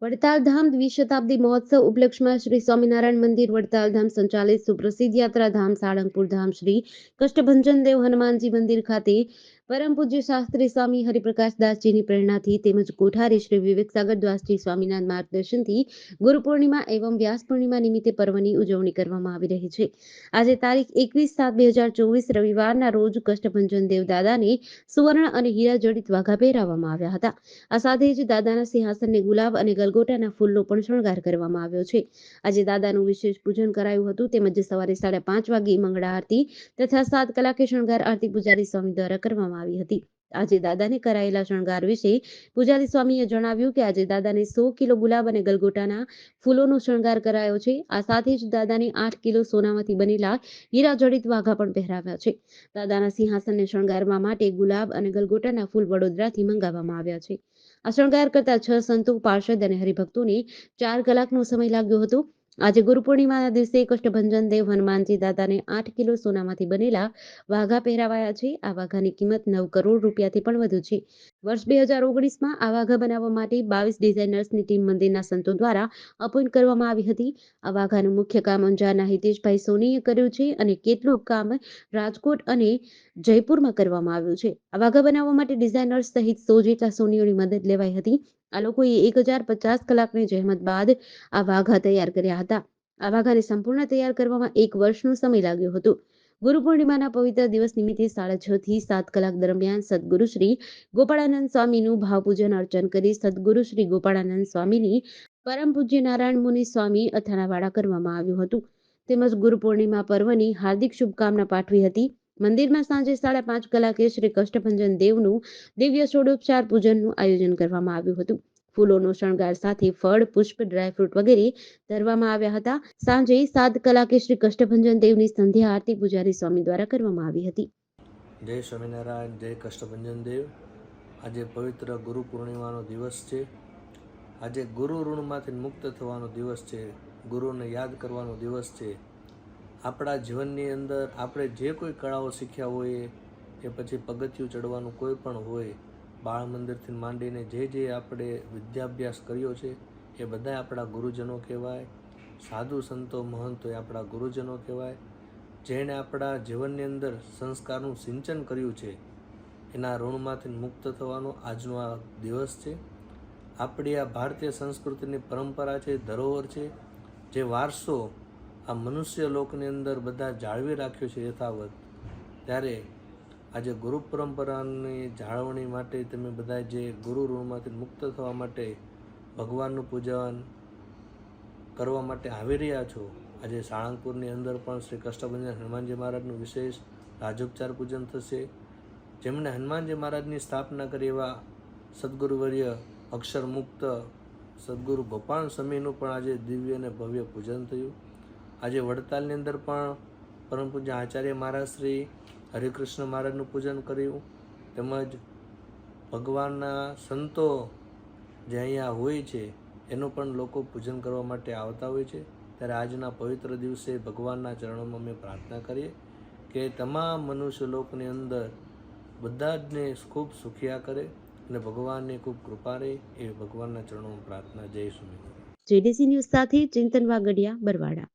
વડતાલ ધામ દ્વિશતાબ્દી મહોત્સવ ઉપલક્ષમાં શ્રી સ્વામિનારાયણ મંદિર વડતાલ ધામ સંચાલિત સુપ્રસિદ્ધ યાત્રાધામ સાળંગપુર ધામ શ્રી કષ્ટભંજન દેવ હનુમાનજી મંદિર ખાતે પરમ પૂજ્ય શાસ્ત્રી સ્વામી હરિપ્રકાશ દાસજીની પ્રેરણાથી તેમજ કોઠારી શ્રી વિવેક સાગર દાસજી સ્વામીના માર્ગદર્શનથી ગુરુ પૂર્ણિમા એવં વ્યાસ પૂર્ણિમા નિમિત્તે પર્વની ઉજવણી કરવામાં આવી રહી છે। આજે તારીખ 21/7/2024 રવિવારના રોજ કષ્ટભંજન દેવ દાદાને સુવર્ણ અને હીરા જડિત વાઘા પહેરાવવામાં આવ્યા હતા। આ સાથે જ દાદાના સિંહાસનને ગુલાબ અને ગલગોટાના ફૂલનો પણ શણગાર કરવામાં આવ્યો છે। આજે દાદાનું વિશેષ પૂજન કરાયું હતું તેમજ સવારે 5:30 વાગે મંગળા આરતી તથા 7 કલાકે શણગાર આરતી પૂજારી સ્વામી દ્વારા કરવામાં આવી હતી। આજે દાદાને કરાયેલા શણગાર વિશે પૂજારી સ્વામીએ જણાવ્યું કે આજે દાદાને 100 કિલો ગુલાબ અને ગલગોટાના ફૂલોનો શણગાર કરાયો છે। આ સાથે જ દાદાને 8 કિલો સોનામાંથી બનેલા હીરા જડિત વાઘા પણ પહેરાવ્યા છે। દાદાના સિંહાસનને શણગારવા માટે ગુલાબ અને ગલગોટાના ફૂલ વડોદરાથી મંગાવવામાં આવ્યા છે। આ શણગાર કરતા 6 સંતો પાર્ષદ અને હરિભક્તોને 4 કલાકનો સમય લાગ્યો હતો। આજે ગુરુ પૂર્ણિમાના દિવસે કષ્ટભંજન દેવ હનુમાનજી દાદાને 8 કિલો સોનામાંથી બનેલા વાઘા પહેરાવાયા છે। આ વાઘાની કિંમત 9 કરોડ રૂપિયાથી પણ વધુ છે। વર્ષ 2019માં આ વાઘા બનાવવા માટે 22 ડિઝાઇનર્સની ટીમ મંદિરના સંતો દ્વારા અપોઇન્ટ કરવામાં આવી હતી। આ વાઘાનું મુખ્ય કામ અંજારના હિતેશભાઈ સોનીએ કર્યું છે અને કેટલુંક કામ રાજકોટ અને જયપુરમાં કરવામાં આવ્યું છે। આ વાઘા બનાવવા માટે ડિઝાઇનર્સ સહિત 100 જેટલા સોનીઓની મદદ લેવાઈ હતી। આ લોકોએ 1050 કલાકની જહેમત બાદ આ વાઘા તૈયાર કર્યા હતા। આ વાઘાને સંપૂર્ણ તૈયાર કરવામાં 1 વર્ષનો સમય લાગ્યો હતો। ગુરુ પૂર્ણિમાના પવિત્ર દિવસ નિમિત્તે 6:30 થી 7 કલાક દરમિયાન સદગુરુ શ્રી ગોપાળાનંદ સ્વામીનું ભાવપૂજન અર્ચન કરી સદગુરુ શ્રી ગોપાળાનંદ સ્વામીની પરમ પૂજ્ય નારાયણ મુનિ સ્વામી અથાણાવાળા કરવામાં આવ્યું હતું તેમજ ગુરુ પૂર્ણિમા પર્વની હાર્દિક શુભકામના પાઠવી હતી। મંદિરમાં સાંજે 5:30 કલાકે શ્રી કષ્ટભંજન દેવનું દિવ્ય ષોડોપચાર પૂજનનું આયોજન કરવામાં આવ્યું હતું। ફૂલોનો શણગાર સાથે ફળ, પુષ્પ, ડ્રાયફ્રૂટ વગેરે ધરવામાં આવ્યા હતા। સાંજે 7 કલાકે શ્રી કષ્ટભંજન દેવની સંધ્યા આરતી પૂજારી સ્વામી દ્વારા કરવામાં આવી હતી। જય સ્વામિનારાયણ, જય કષ્ટભંજન દેવ। આજે પવિત્ર ગુરુ પૂર્ણિમાનો દિવસ છે। આજે ગુરુ ઋણમાંથી મુક્ત થવાનો દિવસ છે। ગુરુને યાદ કરવાનો દિવસ છે। આપણા જીવનની અંદર આપણે જે કોઈ કળાઓ શીખ્યા હોય કે પછી પગથિયું ચડવાનું કોઈ પણ હોય, બાળ મંદિરથી માંડીને જે આપણે વિદ્યાભ્યાસ કર્યો છે એ બધા આપણા ગુરુજનો કહેવાય। સાધુ સંતો મહંતો એ આપણા ગુરુજનો કહેવાય। જેણે આપણા જીવનની અંદર સંસ્કારનું સિંચન કર્યું છે એના ઋણમાંથી મુક્ત થવાનો આજનો આ દિવસ છે। આપણી આ ભારતીય સંસ્કૃતિની પરંપરા છે, ધરોહર છે, જે વારસો આ મનુષ્ય લોકની અંદર બધા જાળવી રાખ્યો છે યથાવત। ત્યારે આજે ગુરુ પરંપરાની જાળવણી માટે તમે બધા જે ગુરુ ઋણમાંથી મુક્ત થવા માટે ભગવાનનું પૂજન કરવા માટે આવી રહ્યા છો, આજે સાળંગપુરની અંદર પણ શ્રી કષ્ટભંજન હનુમાનજી મહારાજનું વિશેષ રાજોપચાર પૂજન થશે। જેમણે હનુમાનજી મહારાજની સ્થાપના કરી એવા સદગુરુવર્ય અક્ષર મુક્ત સદગુરુ ગોપાલ સ્વામીનું પણ આજે દિવ્ય અને ભવ્ય પૂજન થયું। આજે વડતાલની અંદર પણ પરમ પૂજ્ય આચાર્ય મહારાજ શ્રી હરિકૃષ્ણ મહારાજનું પૂજન કર્યું તેમજ ભગવાનના સંતો જે અહીંયા હોય છે એનું પણ લોકો પૂજન કરવા માટે આવતા હોય છે। ત્યારે આજના પવિત્ર દિવસે ભગવાનના ચરણોમાં અમે પ્રાર્થના કરીએ કે તમામ મનુષ્ય લોકની અંદર બધા જને ખૂબ સુખિયા કરે અને ભગવાનની ખૂબ કૃપા રહે એ ભગવાનના ચરણોમાં પ્રાર્થના। જય સ્વામિનારાયણ। જેડીસી ન્યૂઝ સાથે ચિંતન વાગડિયા, બરવાડા।